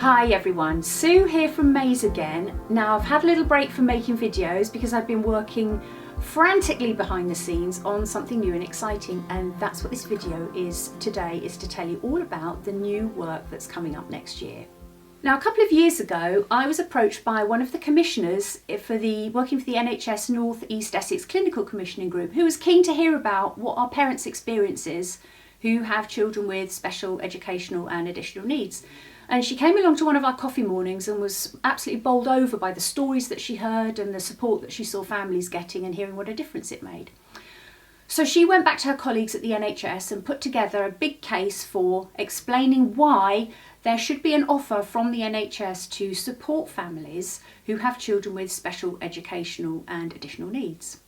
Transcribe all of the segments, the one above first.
Hi everyone, Sue here from Maze again. Now I've had a little break from making videos because I've been working frantically behind the scenes on something new and exciting, and that's what this video is today, is to tell you all about the new work that's coming up next year. Now a couple of years ago I was approached by one of the commissioners working for the NHS North East Essex Clinical Commissioning Group, who was keen to hear about what our parents' experience is who have children with special educational and additional needs. And she came along to one of our coffee mornings and was absolutely bowled over by the stories that she heard and the support that she saw families getting and hearing what a difference it made. So she went back to her colleagues at the NHS and put together a big case for explaining why there should be an offer from the NHS to support families who have children with special educational and additional needs.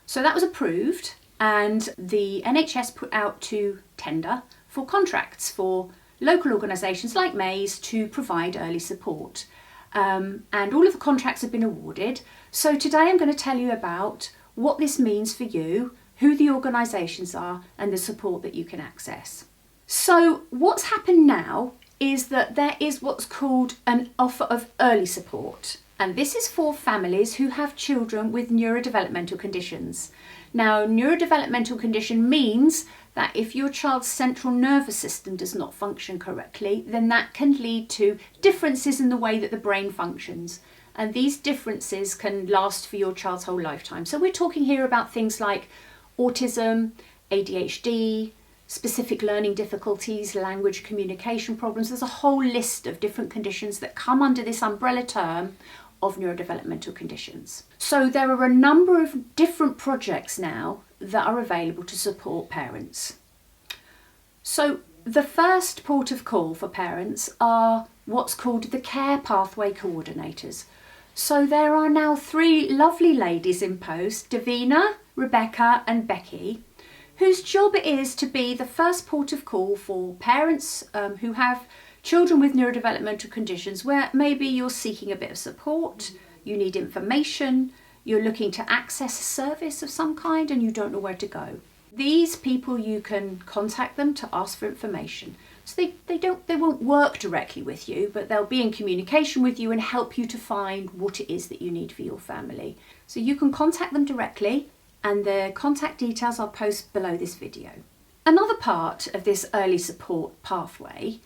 So that was approved, and the NHS put out to tender for contracts for local organisations like Maze to provide early support. And all of the contracts have been awarded. So today I'm going to tell you about what this means for you, who the organisations are, and the support that you can access. So what's happened now is that there is what's called an offer of early support. And this is for families who have children with neurodevelopmental conditions. Now, neurodevelopmental condition means that if your child's central nervous system does not function correctly, then that can lead to differences in the way that the brain functions. And these differences can last for your child's whole lifetime. So we're talking here about things like autism, ADHD, specific learning difficulties, language communication problems. There's a whole list of different conditions that come under this umbrella term of neurodevelopmental conditions. So there are a number of different projects now that are available to support parents. So the first port of call for parents are what's called the Care Pathway Co-ordinators. So there are now 3 lovely ladies in post, Davina, Rebecca and Becky, whose job it is to be the first port of call for parents who have children with neurodevelopmental conditions where maybe you're seeking a bit of support, you need information, you're looking to access a service of some kind and you don't know where to go. These people, you can contact them to ask for information. So they won't work directly with you, but they'll be in communication with you and help you to find what it is that you need for your family. So you can contact them directly, and their contact details I'll post below this video. Another part of this early support pathway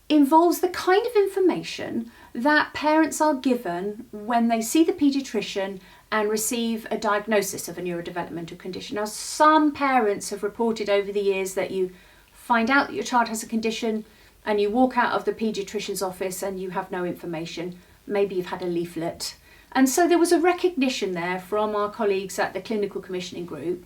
involves the kind of information that parents are given when they see the paediatrician and receive a diagnosis of a neurodevelopmental condition. Now, some parents have reported over the years that you find out that your child has a condition and you walk out of the paediatrician's office and you have no information. Maybe you've had a leaflet. And so there was a recognition there from our colleagues at the Clinical Commissioning Group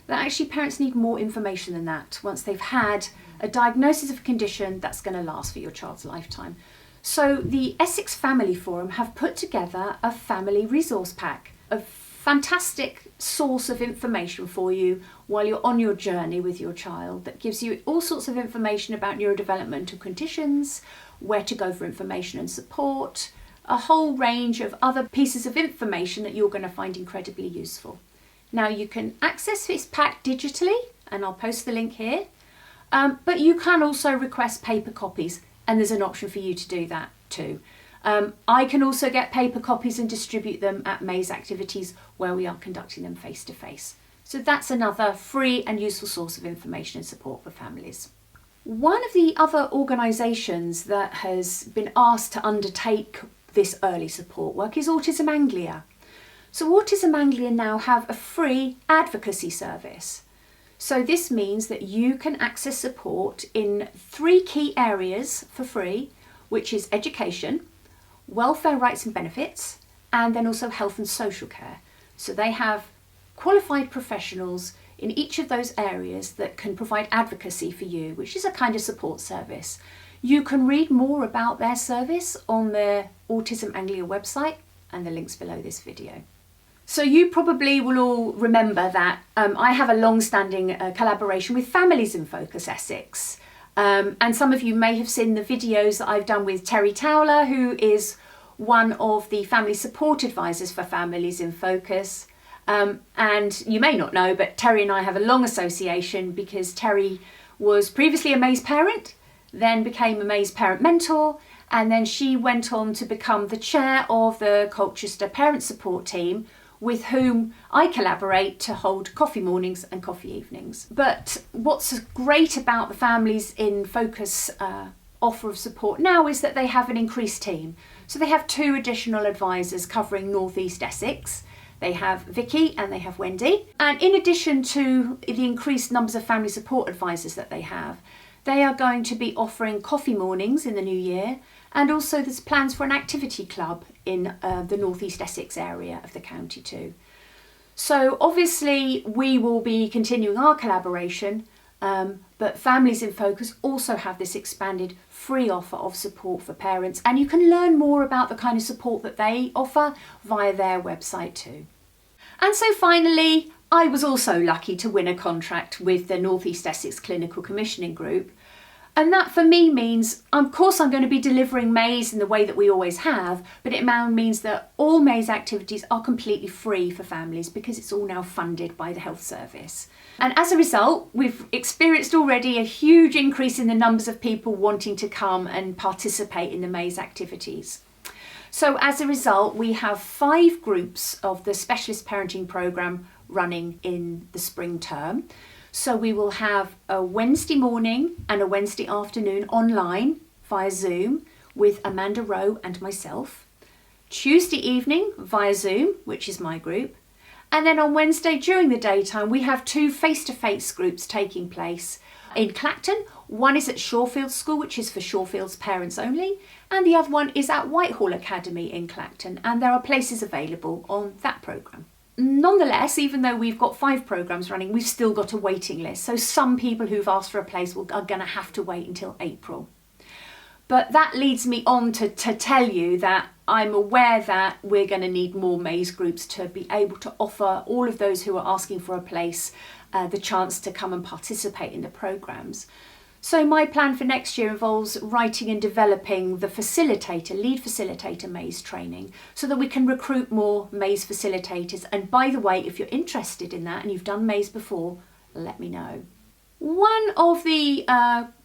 that actually parents need more information than that once they've had a diagnosis of a condition that's going to last for your child's lifetime. So the Essex Family Forum have put together a family resource pack, a fantastic source of information for you while you're on your journey with your child, that gives you all sorts of information about neurodevelopmental conditions, where to go for information and support, a whole range of other pieces of information that you're going to find incredibly useful. Now you can access this pack digitally, and I'll post the link here, but you can also request paper copies, and there's an option for you to do that too. I can also get paper copies and distribute them at Maze activities where we are conducting them face to face. So that's another free and useful source of information and support for families. One of the other organisations that has been asked to undertake this early support work is Autism Anglia. So Autism Anglia now have a free advocacy service. So this means that you can access support in 3 key areas for free, which is education, welfare rights and benefits, and then also health and social care. So they have qualified professionals in each of those areas that can provide advocacy for you, which is a kind of support service. You can read more about their service on their Autism Anglia website, and the link's below this video. So you probably will all remember that I have a long-standing collaboration with Families in Focus Essex. And some of you may have seen the videos that I've done with Terry Towler, who is one of the family support advisors for Families in Focus. And you may not know, but Terry and I have a long association because Terry was previously a Maze parent, then became a Maze parent mentor, and then she went on to become the chair of the Colchester Parent Support Team, with whom I collaborate to hold coffee mornings and coffee evenings. But what's great about the Families in Focus offer of support now is that they have an increased team. So they have 2 additional advisors covering North East Essex. They have Vicky and they have Wendy. And in addition to the increased numbers of family support advisors that they have, they are going to be offering coffee mornings in the new year, and also there's plans for an activity club in the North East Essex area of the county too. So obviously we will be continuing our collaboration, but Families in Focus also have this expanded free offer of support for parents, and you can learn more about the kind of support that they offer via their website too. And so finally, I was also lucky to win a contract with the North East Essex Clinical Commissioning Group. And that for me means, of course, I'm going to be delivering Maze in the way that we always have, but it now means that all Maze activities are completely free for families because it's all now funded by the health service. And as a result, we've experienced already a huge increase in the numbers of people wanting to come and participate in the Maze activities. So as a result, we have 5 groups of the specialist parenting programme running in the spring term. So we will have a Wednesday morning and a Wednesday afternoon online via Zoom with Amanda Rowe and myself. Tuesday evening via Zoom, which is my group. And then on Wednesday during the daytime, we have 2 face-to-face groups taking place in Clacton. One is at Shawfields School, which is for Shawfields parents only, and the other one is at Whitehall Academy in Clacton, and there are places available on that programme. Nonetheless, even though we've got 5 programmes running, we've still got a waiting list. So some people who've asked for a place are going to have to wait until April. But that leads me on to tell you that I'm aware that we're going to need more Maze groups to be able to offer all of those who are asking for a place the chance to come and participate in the programmes. So my plan for next year involves writing and developing the lead facilitator Maze training, so that we can recruit more Maze facilitators. And by the way, if you're interested in that and you've done Maze before, let me know. One of the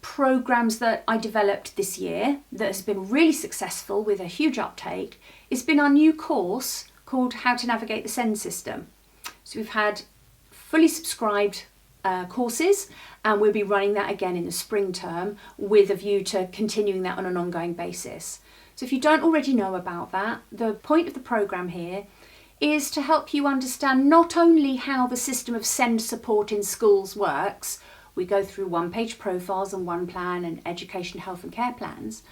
programmes that I developed this year that has been really successful with a huge uptake has been our new course called How to Navigate the SEND System. So we've had fully subscribed courses, and we'll be running that again in the spring term with a view to continuing that on an ongoing basis. So if you don't already know about that, the point of the programme here is to help you understand not only how the system of SEND support in schools works. We go through 1-page profiles and 1 plan and education, health and care plans,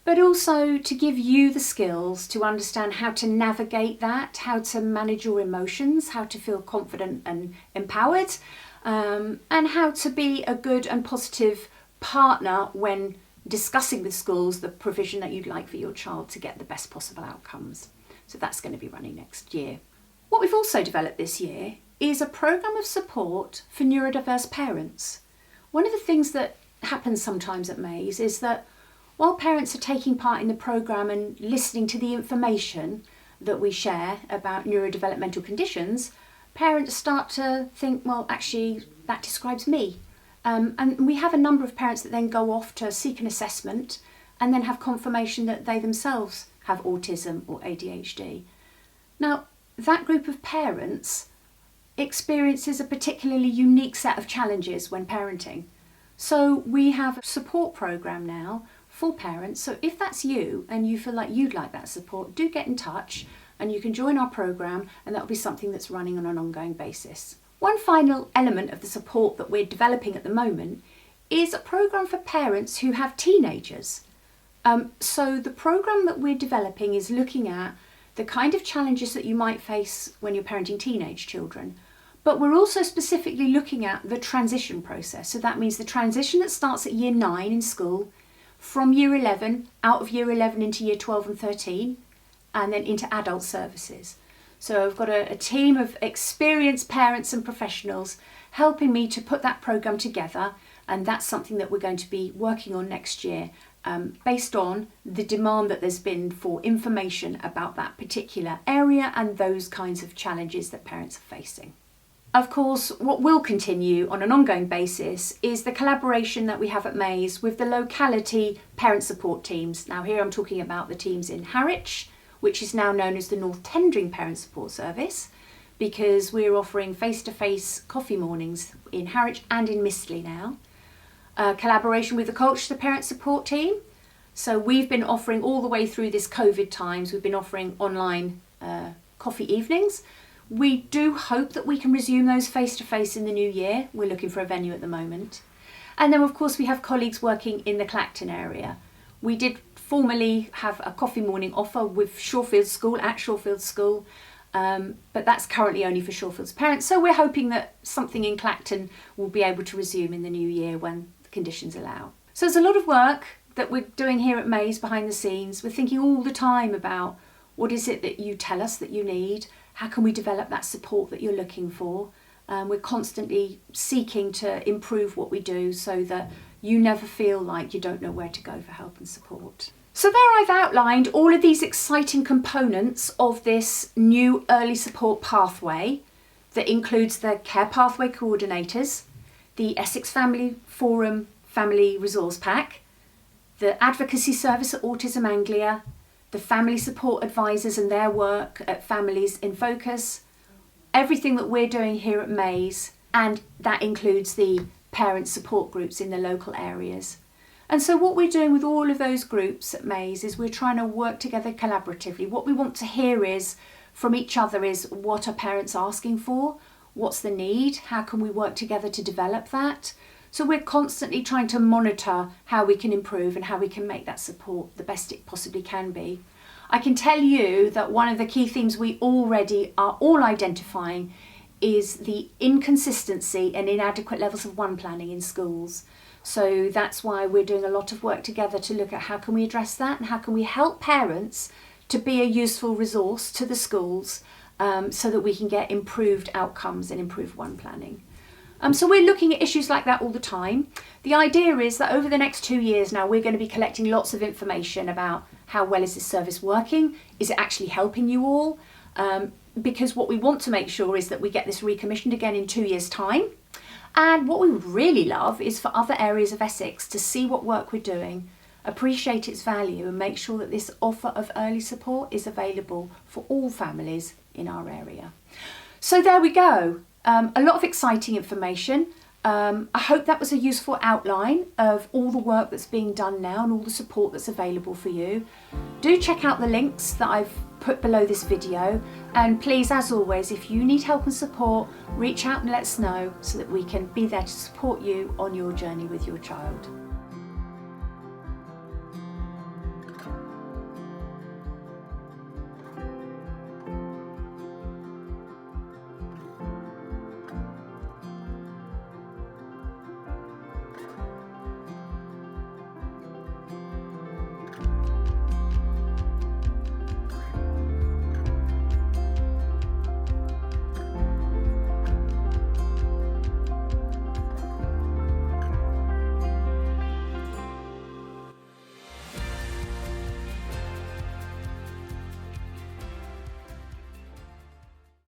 but also to give you the skills to understand how to navigate that, how to manage your emotions, how to feel confident and empowered, and how to be a good and positive partner when discussing with schools the provision that you'd like for your child to get the best possible outcomes. So that's going to be running next year. What we've also developed this year is a programme of support for neurodiverse parents. One of the things that happens sometimes at Maze is that while parents are taking part in the programme and listening to the information that we share about neurodevelopmental conditions, parents start to think, well, actually, that describes me. And we have a number of parents that then go off to seek an assessment and then have confirmation that they themselves have autism or ADHD. Now, that group of parents experiences a particularly unique set of challenges when parenting. So we have a support programme now for parents. So if that's you and you feel like you'd like that support, do get in touch and you can join our programme, and that'll be something that's running on an ongoing basis. One final element of the support that we're developing at the moment is a programme for parents who have teenagers. So the programme that we're developing is looking at the kind of challenges that you might face when you're parenting teenage children, but we're also specifically looking at the transition process. So that means the transition that starts at year 9 in school, from year 11, out of year 11 into year 12 and 13, and then into adult services. So I've got a team of experienced parents and professionals helping me to put that programme together, and that's something that we're going to be working on next year, based on the demand that there's been for information about that particular area and those kinds of challenges that parents are facing. Of course, what will continue on an ongoing basis is the collaboration that we have at Maze with the locality parent support teams. Now here I'm talking about the teams in Harwich, which is now known as the North Tendring Parent Support Service, because we're offering face-to-face coffee mornings in Harwich and in Mistley now. Collaboration with the Colchester Parent Support Team. So we've been offering all the way through this COVID times, we've been offering online coffee evenings. We do hope that we can resume those face-to-face in the new year. We're looking for a venue at the moment. And then of course we have colleagues working in the Clacton area. We did formally have a coffee morning offer with Shawfield School, at Shawfield School, but that's currently only for Shawfield's parents. So we're hoping that something in Clacton will be able to resume in the new year when the conditions allow. So there's a lot of work that we're doing here at Maze behind the scenes. We're thinking all the time about what is it that you tell us that you need? How can we develop that support that you're looking for? We're constantly seeking to improve what we do so that you never feel like you don't know where to go for help and support. So there I've outlined all of these exciting components of this new early support pathway that includes the Care Pathway Co-ordinators, the Essex Family Forum Family Resource Pack, the Advocacy Service at Autism Anglia, the family support advisors and their work at Families in Focus, everything that we're doing here at Maze, and that includes the parent support groups in the local areas. And so what we're doing with all of those groups at Maze is we're trying to work together collaboratively. What we want to hear is from each other is what are parents asking for? What's the need? How can we work together to develop that? So we're constantly trying to monitor how we can improve and how we can make that support the best it possibly can be. I can tell you that one of the key themes we already are all identifying is the inconsistency and inadequate levels of one planning in schools. So that's why we're doing a lot of work together to look at how can we address that and how can we help parents to be a useful resource to the schools so that we can get improved outcomes and improved one planning. So we're looking at issues like that all the time. The idea is that over the next 2 years now, we're going to be collecting lots of information about how well is this service working? Is it actually helping you all? Because what we want to make sure is that we get this recommissioned again in 2 years' time. And what we would really love is for other areas of Essex to see what work we're doing, appreciate its value and make sure that this offer of early support is available for all families in our area. So there we go. A lot of exciting information. I hope that was a useful outline of all the work that's being done now and all the support that's available for you. Do check out the links that I've put below this video, and please, as always, if you need help and support, reach out and let us know so that we can be there to support you on your journey with your child.